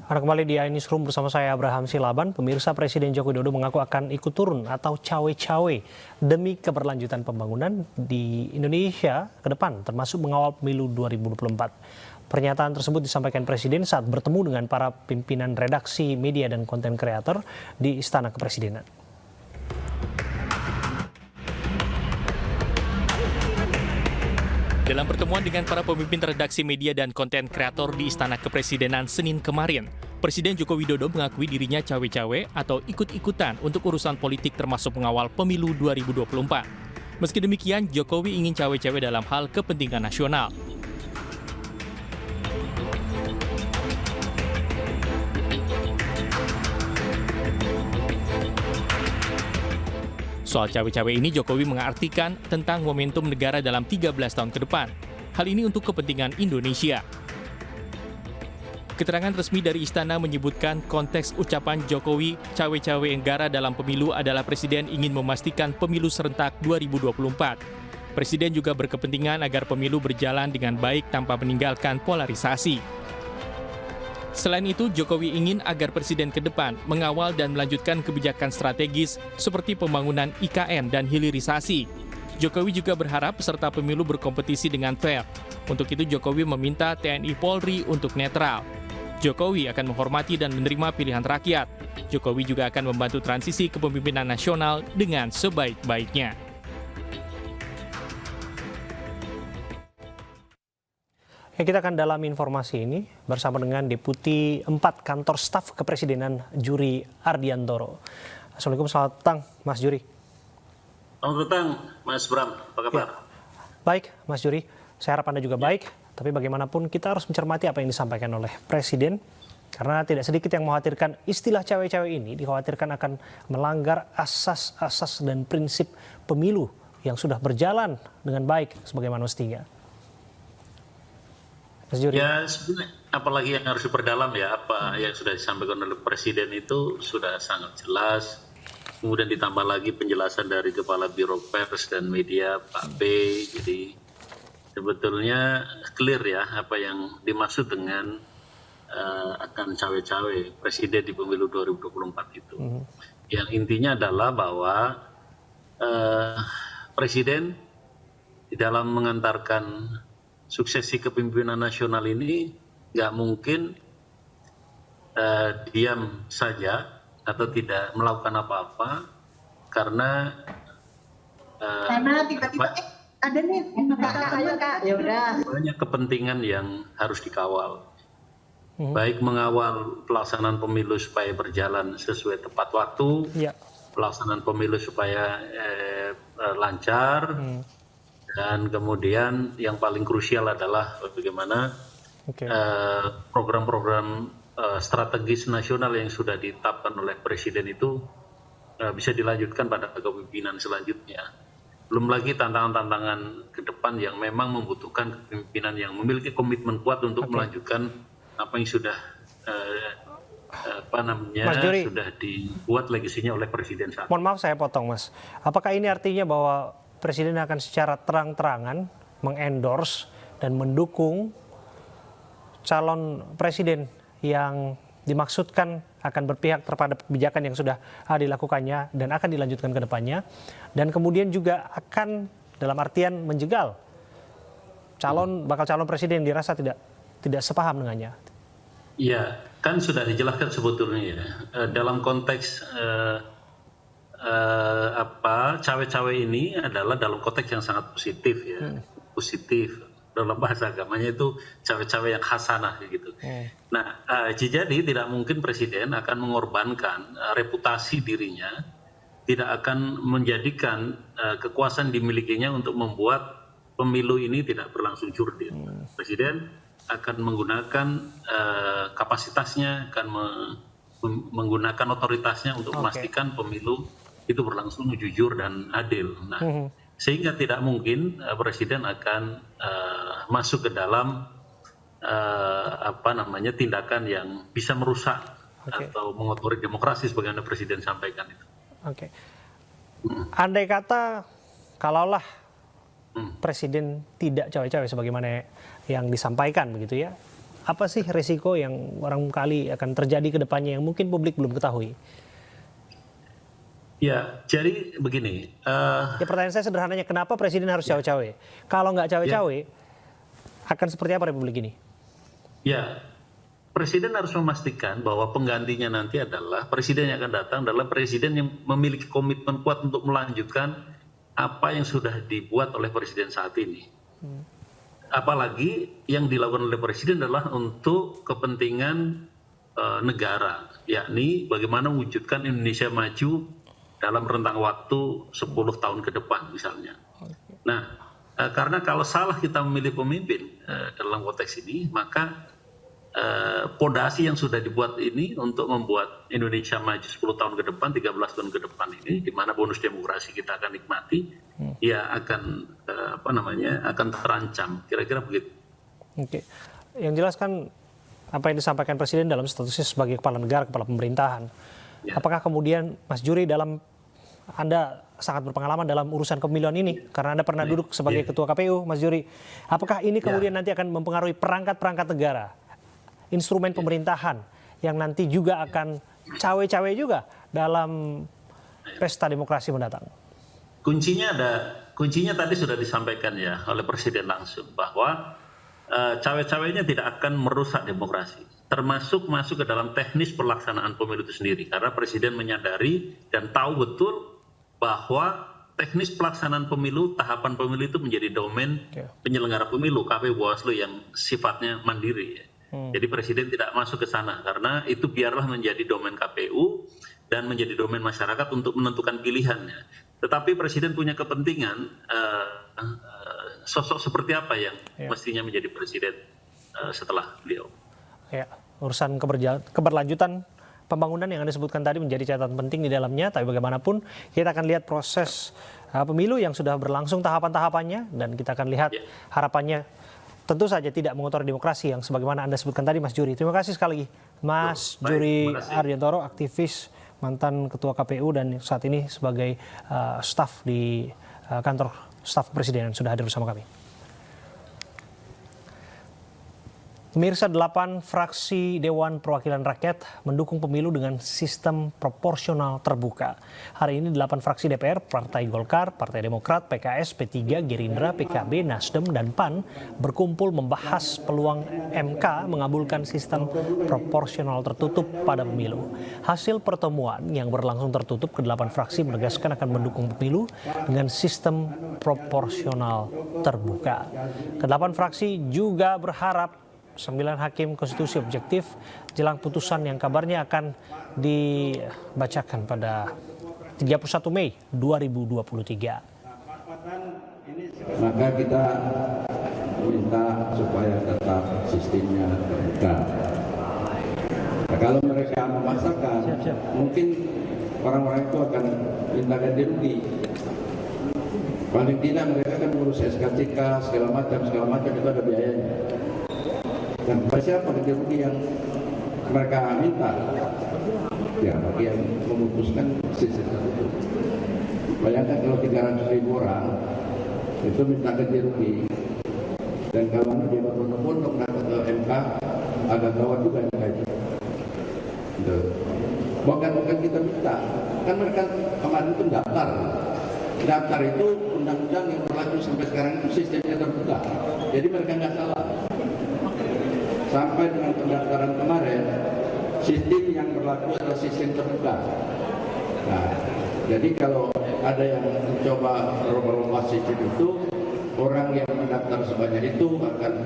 Anda kembali di iNewsroom bersama saya Abraham Silaban. Pemirsa, Presiden Joko Widodo mengaku akan ikut turun atau cawe-cawe demi keberlanjutan pembangunan di Indonesia ke depan, termasuk mengawal pemilu 2024. Pernyataan tersebut disampaikan Presiden saat bertemu dengan para pimpinan redaksi media dan konten kreator di Istana Kepresidenan. Dalam pertemuan dengan para pemimpin redaksi media dan konten kreator di Istana Kepresidenan Senin kemarin, Presiden Joko Widodo mengakui dirinya cawe-cawe atau ikut-ikutan untuk urusan politik termasuk mengawal pemilu 2024. Meski demikian, Jokowi ingin cawe-cawe dalam hal kepentingan nasional. Soal cawe-cawe ini, Jokowi mengartikan tentang momentum negara dalam 13 tahun ke depan. Hal ini untuk kepentingan Indonesia. Keterangan resmi dari Istana menyebutkan konteks ucapan Jokowi cawe-cawe negara dalam pemilu adalah Presiden ingin memastikan pemilu serentak 2024. Presiden juga berkepentingan agar pemilu berjalan dengan baik tanpa meninggalkan polarisasi. Selain itu, Jokowi ingin agar Presiden ke depan mengawal dan melanjutkan kebijakan strategis seperti pembangunan IKN dan hilirisasi. Jokowi juga berharap peserta pemilu berkompetisi dengan fair. Untuk itu, Jokowi meminta TNI Polri untuk netral. Jokowi akan menghormati dan menerima pilihan rakyat. Jokowi juga akan membantu transisi kepemimpinan nasional dengan sebaik-baiknya. Kita akan dalam informasi ini bersama dengan Deputi 4 Kantor Staf Kepresidenan Juri Ardiantoro. Assalamualaikum, selamat petang Mas Juri. Selamat petang Mas Bram, apa kabar? Ya. Baik Mas Juri, saya harap Anda juga baik, tapi bagaimanapun kita harus mencermati apa yang disampaikan oleh Presiden, karena tidak sedikit yang mengkhawatirkan istilah cawe-cawe ini dikhawatirkan akan melanggar asas-asas dan prinsip pemilu yang sudah berjalan dengan baik sebagaimana mestinya. Ya sebenarnya apalagi yang harus diperdalam ya, apa yang sudah disampaikan oleh Presiden itu sudah sangat jelas. Kemudian ditambah lagi penjelasan dari Kepala Biro Pers dan Media Pak B. Jadi sebetulnya clear ya apa yang dimaksud dengan akan cawe-cawe Presiden di pemilu 2024 itu. Yang intinya adalah bahwa Presiden di dalam mengantarkan suksesi kepemimpinan nasional ini nggak mungkin diam saja atau tidak melakukan apa-apa karena tiba-tiba ada nih Kak, ya udah banyak kepentingan yang harus dikawal. Baik mengawal pelaksanaan pemilu supaya berjalan sesuai tepat waktu, pelaksanaan pemilu supaya lancar. Dan kemudian yang paling krusial adalah bagaimana program-program strategis nasional yang sudah ditetapkan oleh Presiden itu bisa dilanjutkan pada kepemimpinan selanjutnya. Belum lagi tantangan-tantangan ke depan yang memang membutuhkan kepemimpinan yang memiliki komitmen kuat untuk melanjutkan apa yang sudah sudah dibuat legasinya oleh Presiden saat. Mohon maaf saya potong Mas. Apakah ini artinya bahwa Presiden akan secara terang-terangan mengendorse dan mendukung calon presiden yang dimaksudkan akan berpihak terhadap kebijakan yang sudah dilakukannya dan akan dilanjutkan ke depannya, dan kemudian juga akan dalam artian menjegal bakal calon presiden yang dirasa tidak sepaham dengannya? Iya, kan sudah dijelaskan sebetulnya ya, dalam konteks cawe-cawe ini adalah dalam konteks yang sangat positif ya, positif dalam bahasa agamanya itu cawe-cawe yang hasanah gitu. Nah, jadi tidak mungkin Presiden akan mengorbankan reputasi dirinya, tidak akan menjadikan kekuasaan dimilikinya untuk membuat pemilu ini tidak berlangsung jurdil. Presiden akan menggunakan kapasitasnya, akan menggunakan otoritasnya untuk memastikan pemilu itu berlangsung jujur dan adil. Nah, sehingga tidak mungkin Presiden akan masuk ke dalam tindakan yang bisa merusak atau mengotori demokrasi sebagaimana Presiden sampaikan itu. Andai kata kalaulah Presiden tidak cawe-cawe sebagaimana yang disampaikan begitu ya, apa sih resiko yang barangkali akan terjadi ke depannya yang mungkin publik belum ketahui? Ya, jadi begini. Ya pertanyaan saya sederhananya, kenapa presiden harus cawe-cawe? Kalau nggak cawe-cawe, akan seperti apa republik ini? Ya, presiden harus memastikan bahwa penggantinya nanti adalah presiden yang akan datang adalah presiden yang memiliki komitmen kuat untuk melanjutkan apa yang sudah dibuat oleh presiden saat ini. Apalagi yang dilakukan oleh presiden adalah untuk kepentingan negara, yakni bagaimana mewujudkan Indonesia maju dalam rentang waktu 10 tahun ke depan misalnya. Nah, karena kalau salah kita memilih pemimpin dalam konteks ini, maka pondasi yang sudah dibuat ini untuk membuat Indonesia maju 10 tahun ke depan, 13 tahun ke depan ini, di mana bonus demokrasi kita akan nikmati, ya akan akan terancam. Kira-kira begitu. Oke. Yang jelas kan apa yang disampaikan presiden dalam statusnya sebagai kepala negara, kepala pemerintahan. Ya. Apakah kemudian Mas Juri Anda sangat berpengalaman dalam urusan pemilihan ini karena Anda pernah duduk sebagai ketua KPU, Mas Juri. Apakah ini kemudian nanti akan mempengaruhi perangkat-perangkat negara, instrumen pemerintahan yang nanti juga akan cawe-cawe juga dalam pesta demokrasi mendatang? Kuncinya tadi sudah disampaikan ya oleh presiden langsung bahwa cawe-cawenya tidak akan merusak demokrasi, termasuk masuk ke dalam teknis pelaksanaan pemilu itu sendiri, karena presiden menyadari dan tahu betul bahwa teknis pelaksanaan pemilu, tahapan pemilu itu menjadi domain penyelenggara pemilu, KPU Bawaslu yang sifatnya mandiri. Jadi presiden tidak masuk ke sana karena itu biarlah menjadi domain KPU dan menjadi domain masyarakat untuk menentukan pilihannya. Tetapi presiden punya kepentingan sosok seperti apa yang mestinya menjadi presiden setelah beliau. Ya, urusan keberlanjutan pembangunan yang Anda sebutkan tadi menjadi catatan penting di dalamnya, tapi bagaimanapun kita akan lihat proses pemilu yang sudah berlangsung tahapan-tahapannya, dan kita akan lihat harapannya tentu saja tidak mengotori demokrasi yang sebagaimana Anda sebutkan tadi, Mas Juri. Terima kasih sekali lagi, Mas Juri Ardiantoro, aktivis, mantan ketua KPU dan saat ini sebagai staf di kantor staf presiden, sudah hadir bersama kami. Pemirsa, 8 fraksi Dewan Perwakilan Rakyat mendukung pemilu dengan sistem proporsional terbuka. Hari ini 8 fraksi DPR, Partai Golkar, Partai Demokrat, PKS, P3, Gerindra, PKB, Nasdem, dan PAN berkumpul membahas peluang MK mengabulkan sistem proporsional tertutup pada pemilu. Hasil pertemuan yang berlangsung tertutup, ke-8 fraksi menegaskan akan mendukung pemilu dengan sistem proporsional terbuka. Ke-8 fraksi juga berharap 9 hakim konstitusi objektif jelang putusan yang kabarnya akan dibacakan pada 31 Mei 2023. Maka kita minta supaya tetap sistemnya terbuka. Nah, kalau mereka memaksakan, mungkin orang-orang itu akan minta ganti rugi. Paling tidak mereka akan urus SKCK segala macam itu ada biayanya. Dan siapa ganti rugi yang mereka minta? Ya, bagi yang memutuskan sistem tertutup. Bayangkan kalau 300.000 orang itu minta ganti rugi, dan kalau dia berbondong-bondong ke MK, agak gawat juga itu. Bukan kita minta, kan mereka kemarin itu daftar itu undang-undang yang berlaku sampai sekarang itu sistemnya terbuka, jadi mereka nggak salah. Sampai dengan pendaftaran kemarin, sistem yang berlaku adalah sistem terbuka. Nah, jadi kalau ada yang mencoba merubah sistem itu, orang yang mendaftar sebanyak itu akan